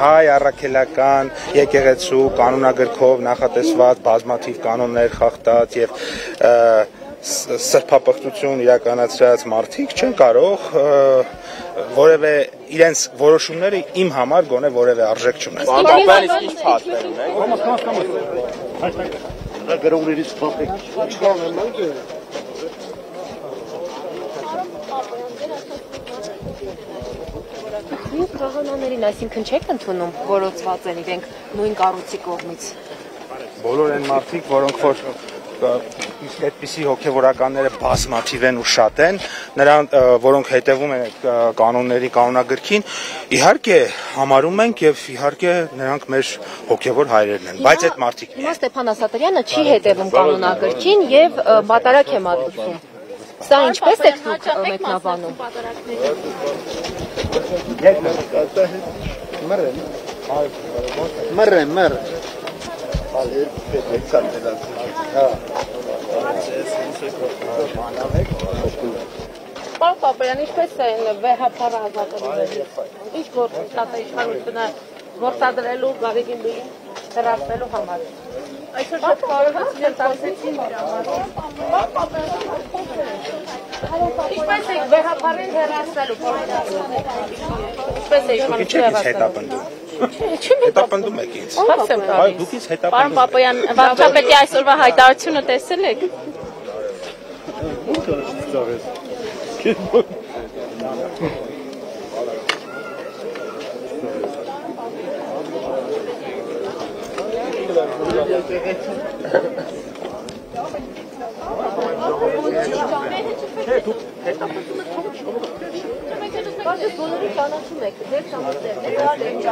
Հայ առաքելական եկեղեցու կանոնագրքով նախատեսված բազմաթիվ կանոններ խախտած եւ սրբապղծություն իրականացրած մարդիկ չեն կարող որևէ իրենց որոշումները իմ համար գոնե որևէ արժեք չունեն։ Բանական իսկ ինչ փաստեր ունեն։ Մյուս քահանաներին, այսինքն չեք ընդունում որոցված են իրենք նույն կառույցի կողմից։ Բոլոր այն մարդիկ, որոնք որ իսկ այդպիսի հոգևորականները բազմաթիվ են ու շատ են, նրանք որոնք հետևում են կանոնների կանոնագրքին, իհարկե համարում ենք եւ իհարկե նրանք մեր հոգևոր հայրերն են, բայց այդ մարդիկ Հիմա Ստեփան Ասատրյանը չի հետևում կանոնագրքին եւ մատարակ է մատուցում։ Սա ինչպես եք դուք մեկնաբանում։ Մռ Պարոն Պապայան, ինչպես են վեհապարը ազատագրվել։ Ինչ գործ իշխանությունը գործադրելու Գարեգին Բեին հեռացնելու համար։ Այսօր շատ կարևոր է տասեցին Ինչպես եք վեհապարին հեռացնելու Ինչպես է իշխանությունը հետապնդում։ Հետապնդում եք ինձ։ Այո, դուք ինձ հետապնդում եք։ Պարոն Պապայան, վարչապետի այսօրվա հայտարարությունը տեսել եք։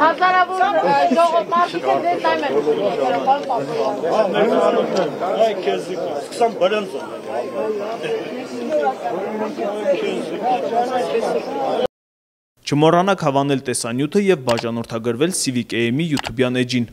Հազարավոր ժողովրդի դեր տայմ են Չմոռանաք հավանել տեսանյութը եւ բաժանորդագրվել Civic AM-ի YouTube-յան էջին։